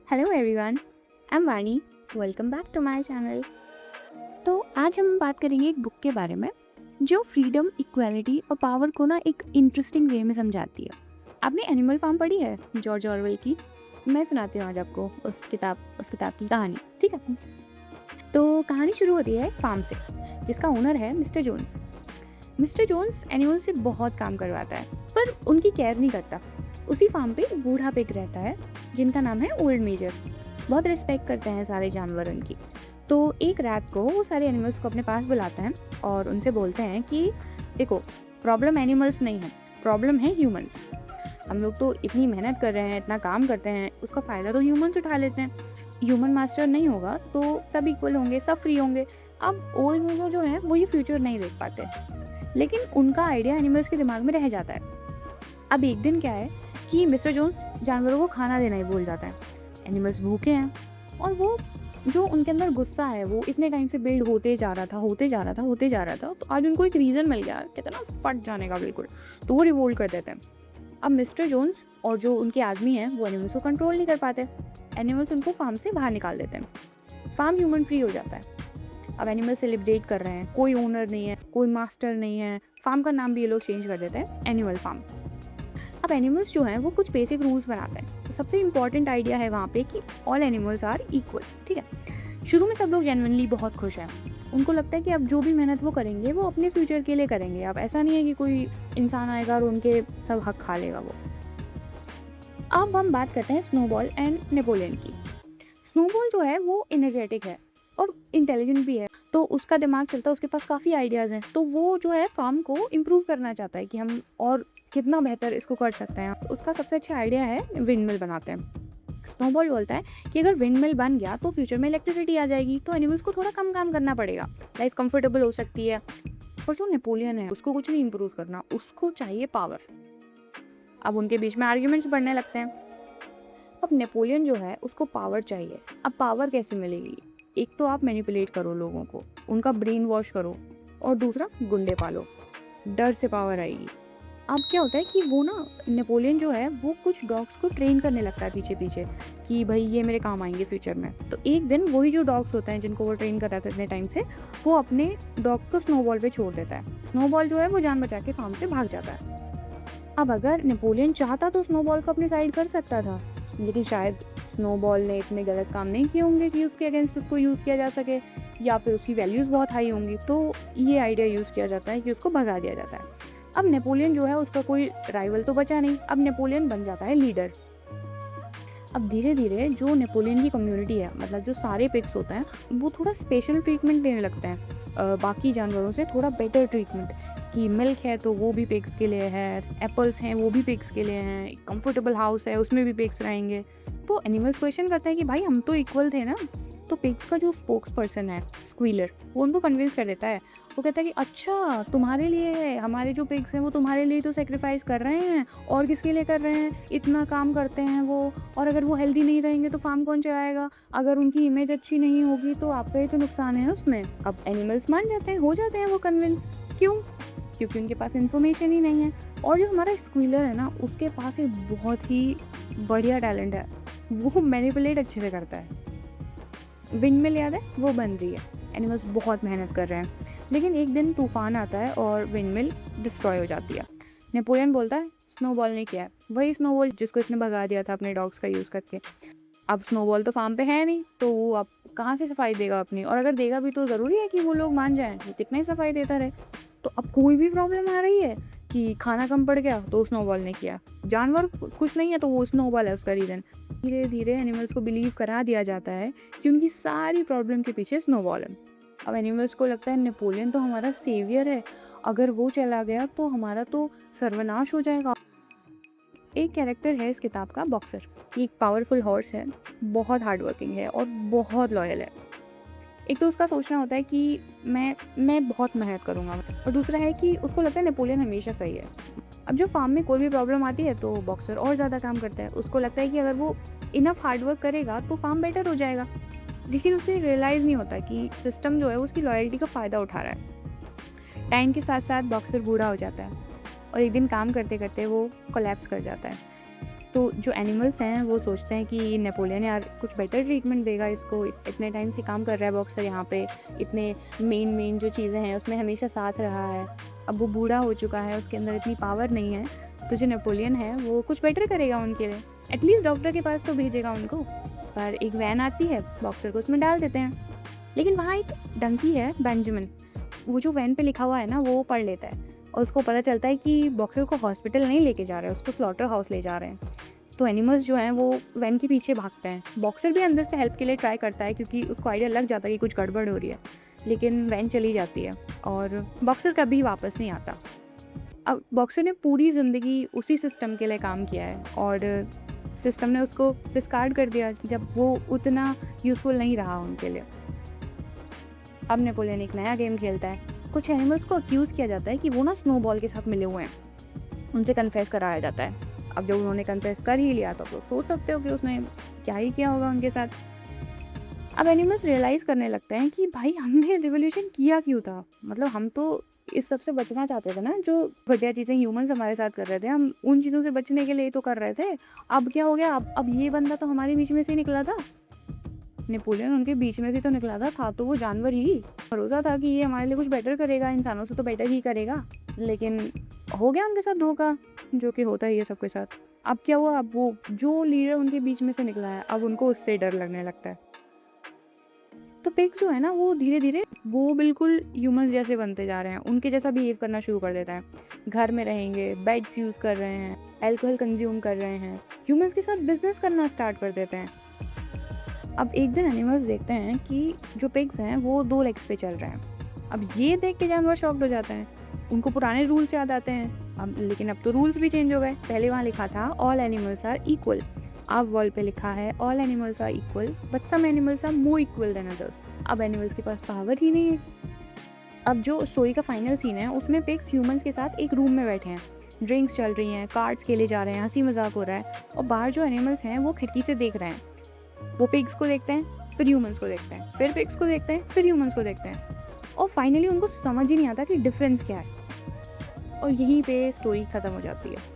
Hello everyone, I am Vani. Welcome back to my channel. तो आज हम बात करेंगे एक बुक के बारे में जो फ्रीडम, इक्वालिटी और पावर को ना एक इंटरेस्टिंग वे में समझाती है। आपने एनिमल फार्म पढ़ी है जॉर्ज ऑरवेल की? मैं सुनाती हूँ आज आपको उस किताब की कहानी, ठीक है? तो कहानी शुरू होती है फार्म से, जिसका ओनर है mister Jones. Mister Jones animal से बहुत काम करवाता है पर उनकी केयर नहीं करता। उसी फार्म पे एक बूढ़ा पिग रहता है जिनका नाम है ओल्ड मेजर। बहुत रिस्पेक्ट करते हैं सारे जानवर उनकी। तो एक रात को वो सारे एनिमल्स को अपने पास बुलाते हैं और उनसे बोलते हैं कि देखो, प्रॉब्लम एनिमल्स नहीं है, प्रॉब्लम है ह्यूमंस। हम लोग तो इतनी मेहनत कर रहे हैं, इतना काम करते हैं, उसका फ़ायदा तो ह्यूमंस उठा लेते हैं। ह्यूमन मास्टर नहीं होगा तो सब इक्वल होंगे, सब फ्री होंगे। अब ओल्ड मेजर जो है वो ये फ्यूचर नहीं देख पाते, लेकिन उनका आइडिया एनिमल्स के दिमाग में रह जाता है। अब एक दिन क्या है कि मिस्टर जोन्स जानवरों को खाना देना ही भूल जाता है। एनिमल्स भूखे हैं और वो जो उनके अंदर गुस्सा है वो इतने टाइम से बिल्ड होते जा रहा था। तो आज उनको एक रीज़न मिल गया, कहते हैं ना, फट जाने का बिल्कुल। तो वो रिवोल्ट कर देते हैं। अब मिस्टर जोन्स और जो उनके आदमी हैं वो एनिमल्स को कंट्रोल नहीं कर पाते। एनिमल्स उनको फार्म से बाहर निकाल देते हैं। फार्म ह्यूमन फ्री हो जाता है। अब एनिमल सेलिब्रेट कर रहे हैं, कोई ओनर नहीं है, कोई मास्टर नहीं है। फार्म का नाम भी ये लोग चेंज कर देते हैं एनिमल फार्म। अब एनिमल्स जो हैं वो कुछ बेसिक रूल्स बनाते हैं। तो सबसे इंपॉर्टेंट आइडिया है वहाँ पे कि ऑल एनिमल्स आर इक्वल, ठीक है? शुरू में सब लोग जेन्युइनली बहुत खुश हैं। उनको लगता है कि अब जो भी मेहनत वो करेंगे वो अपने फ्यूचर के लिए करेंगे। अब ऐसा नहीं है कि कोई इंसान आएगा और उनके सब हक खा लेगा वो। अब हम बात करते हैं स्नोबॉल एंड नेपोलियन की। स्नोबॉल जो है वो एनर्जेटिक है और इंटेलिजेंट भी है, तो उसका दिमाग चलता है, उसके पास काफ़ी आइडियाज़ हैं। तो वो जो है फार्म को इम्प्रूव करना चाहता है कि हम और कितना बेहतर इसको कर सकते हैं। उसका सबसे अच्छा आइडिया है विंड मिल बनाते हैं। स्नोबॉल बोलता है कि अगर विंड मिल बन गया तो फ्यूचर में इलेक्ट्रिसिटी आ जाएगी, तो एनिमल्स को थोड़ा कम काम करना पड़ेगा, लाइफ कंफर्टेबल हो सकती है। और जो नेपोलियन है उसको कुछ नहीं इम्प्रूव करना, उसको चाहिए पावर। अब उनके बीच में आर्ग्यूमेंट्स बढ़ने लगते हैं। अब नेपोलियन जो है उसको पावर चाहिए। अब पावर कैसे मिलेगी? एक तो आप मैनिपुलेट करो लोगों को, उनका ब्रेन वॉश करो, और दूसरा गुंडे पालो, डर से पावर आएगी। अब क्या होता है कि वो ना, नेपोलियन जो है वो कुछ डॉग्स को ट्रेन करने लगता है पीछे पीछे कि भाई ये मेरे काम आएंगे फ्यूचर में। तो एक दिन वही जो डॉग्स होते हैं जिनको वो ट्रेन कर रहा था इतने टाइम से, वो अपने डॉग्स को स्नोबॉल पे छोड़ देता है। स्नोबॉल जो है वो जान बचा के फार्म से भाग जाता है। अब अगर नेपोलियन चाहता तो स्नोबॉल को अपनी साइड कर सकता था, लेकिन शायद स्नोबॉल ने इतने गलत काम नहीं किए होंगे कि उसके अगेंस्ट उसको यूज़ किया जा सके, या फिर उसकी वैल्यूज़ बहुत हाई होंगी। तो ये आइडिया यूज़ किया जाता है कि उसको भगा दिया जाता है। अब नेपोलियन जो है उसका कोई राइवल तो बचा नहीं। अब नेपोलियन बन जाता है लीडर। अब धीरे धीरे जो नेपोलियन की कम्युनिटी है, मतलब जो सारे पिग्स होते हैं, वो थोड़ा स्पेशल ट्रीटमेंट देने लगते हैं, बाकी जानवरों से थोड़ा बेटर ट्रीटमेंट। कि मिल्क है तो वो भी पिग्स के लिए है, एप्पल्स हैं वो भी पिग्स के लिए हैं, कंफर्टेबल हाउस है उसमें भी पिग्स रहेंगे। तो एनिमल्स क्वेश्चन करते हैं कि भाई हम तो इक्वल थे ना। तो पिग्स का जो स्पोक्स पर्सन है स्क्वीलर, वो उनको कन्विंस कर देता है। वो कहता है कि अच्छा तुम्हारे लिए है, हमारे जो पिग्स हैं वो तुम्हारे लिए तो सेक्रीफाइस कर रहे हैं, और किसके लिए कर रहे हैं? इतना काम करते हैं वो, और अगर वो हेल्दी नहीं रहेंगे तो फार्म कौन चलाएगा? अगर उनकी इमेज अच्छी नहीं होगी तो आपका ही तो नुकसान है उसमें। अब एनिमल्स मान जाते हैं, हो जाते हैं वो कन्विंस। क्यों? क्योंकि उनके पास इन्फॉर्मेशन ही नहीं है। और जो हमारा स्क्वीलर है ना, उसके पास एक बहुत ही बढ़िया टैलेंट है, वो मैनिपुलेट अच्छे से करता है। विंड मिल याद है, वो बन रही है, एनिमल्स बहुत मेहनत कर रहे हैं, लेकिन एक दिन तूफान आता है और विंड मिल डिस्ट्रॉय हो जाती है। नेपोलियन बोलता है स्नोबॉल ने किया है, वही स्नोबॉल जिसको इसने भगा दिया था अपने डॉग्स का यूज़ करके। अब स्नोबॉल तो फार्म पे है नहीं, तो वो अब कहाँ से सफाई देगा अपनी? और अगर देगा भी तो ज़रूरी है कि वो लोग मान जाएं, वो कितना ही सफाई देता रहे। तो अब कोई भी प्रॉब्लम आ रही है कि खाना कम पड़ गया तो स्नोबॉल ने किया, जानवर खुश नहीं है तो वो स्नोबॉल है उसका रीज़न। धीरे धीरे एनिमल्स को बिलीव करा दिया जाता है कि उनकी सारी प्रॉब्लम के पीछे स्नोबॉल है। अब एनिमल्स को लगता है नेपोलियन तो हमारा सेवियर है, अगर वो चला गया तो हमारा तो सर्वनाश हो जाएगा। एक कैरेक्टर है इस किताब का, बॉक्सर। ये एक पावरफुल हॉर्स है, बहुत हार्ड वर्किंग है और बहुत लॉयल है। एक तो उसका सोचना होता है कि मैं बहुत मेहनत करूँगा, और दूसरा है कि उसको लगता है नेपोलियन हमेशा सही है। अब जो फार्म में कोई भी प्रॉब्लम आती है तो बॉक्सर और ज़्यादा काम करता है। उसको लगता है कि अगर वो इनफ हार्ड वर्क करेगा तो फार्म बेटर हो जाएगा, लेकिन उसे रियलाइज़ नहीं होता कि सिस्टम जो है उसकी लॉयल्टी का फ़ायदा उठा रहा है। टाइम के साथ साथ बॉक्सर बूढ़ा हो जाता है और एक दिन काम करते करते वो कोलैप्स कर जाता है। तो जो एनिमल्स हैं वो सोचते हैं कि नेपोलियन यार कुछ बेटर ट्रीटमेंट देगा इसको, इतने टाइम से काम कर रहा है बॉक्सर यहाँ पे, इतने मेन जो चीज़ें हैं उसमें हमेशा साथ रहा है, अब वो बूढ़ा हो चुका है, उसके अंदर इतनी पावर नहीं है, तो जो नेपोलियन है वो कुछ बेटर करेगा उनके लिए, एटलीस्ट डॉक्टर के पास तो भेजेगा उनको। पर एक वैन आती है, बॉक्सर को उसमें डाल देते हैं, लेकिन वहाँ एक डंकी है बेंजामिन, वो जो वैन पे लिखा हुआ है ना वो पढ़ लेता है और उसको पता चलता है कि बॉक्सर को हॉस्पिटल नहीं लेके जा रहे हैं, उसको स्लॉटर हाउस ले जा रहे हैं। तो एनिमल्स जो हैं वो वैन के पीछे भागते हैं, बॉक्सर भी अंदर से हेल्प के लिए ट्राई करता है क्योंकि उसको आइडिया लग जाता है कि कुछ गड़बड़ हो रही है, लेकिन वैन चली जाती है और बॉक्सर कभी वापस नहीं आता। अब बॉक्सर ने पूरी ज़िंदगी उसी सिस्टम के लिए काम किया है और सिस्टम ने उसको डिस्कार्ड कर दिया जब वो उतना यूज़फुल नहीं रहा उनके लिए। अब नेपोलियन एक नया गेम खेलता है। कुछ एनिमल्स को अक्यूज़ किया जाता है कि वो ना स्नोबॉल के साथ मिले हुए हैं, उनसे कन्फेस कराया जाता है। अब जब उन्होंने कन्फेस कर ही लिया तो सोच सकते हो कि उसने क्या ही किया होगा उनके साथ। अब एनिमल्स रियलाइज़ करने लगते हैं कि भाई हमने रिवोल्यूशन किया क्यों था, मतलब हम तो इस सब से बचना चाहते थे ना, जो घटिया चीज़ें ह्यूमंस हमारे साथ कर रहे थे, हम उन चीज़ों से बचने के लिए तो कर रहे थे। अब क्या हो गया, अब ये बंदा तो हमारे बीच में से ही निकला था, नेपोलियन उनके बीच में से तो निकला था तो वो जानवर ही। भरोसा था कि ये हमारे लिए कुछ बेटर करेगा, इंसानों से तो बेटर ही करेगा, लेकिन हो गया उनके साथ धोखा, जो कि होता ही है सबके साथ। अब क्या हुआ, अब वो जो लीडर उनके बीच में से निकला है अब उनको उससे डर लगने लगता है। तो पिग्स जो है ना वो धीरे धीरे वो बिल्कुल ह्यूमंस जैसे बनते जा रहे हैं, उनके जैसा बिहेव करना शुरू कर देता है। घर में रहेंगे, बेड्स यूज़ कर रहे हैं, अल्कोहल कंज्यूम कर रहे हैं, ह्यूमंस के साथ बिजनेस करना स्टार्ट कर देते हैं। अब एक दिन एनिमल्स देखते हैं कि जो पिग्स हैं वो 2 लेग्स पे चल रहे हैं। अब ये देख के जानवर शॉक्ड हो जाते हैं, उनको पुराने रूल्स याद आते हैं। लेकिन अब तो रूल्स भी चेंज हो गए। पहले वहाँ लिखा था ऑल एनिमल्स आर इक्वल, अब वॉल पे लिखा है all animals are equal but some animals are more equal than others. अब एनिमल्स के पास पावर ही नहीं है। अब जो स्टोरी का फाइनल सीन है उसमें पिग्स ह्यूमंस के साथ एक रूम में बैठे हैं, ड्रिंक्स चल रही हैं, कार्ड्स खेले जा रहे हैं, हंसी मजाक हो रहा है और बाहर जो एनिमल्स हैं वो खिड़की से देख रहे हैं। वो पिग्स को देखते हैं, फिर ह्यूमंस को देखते हैं, फिर पिग्स को देखते हैं, फिर ह्यूमंस को देखते हैं और फाइनली उनको समझ ही नहीं आता कि डिफरेंस क्या है और यहीं पे स्टोरी ख़त्म हो जाती है।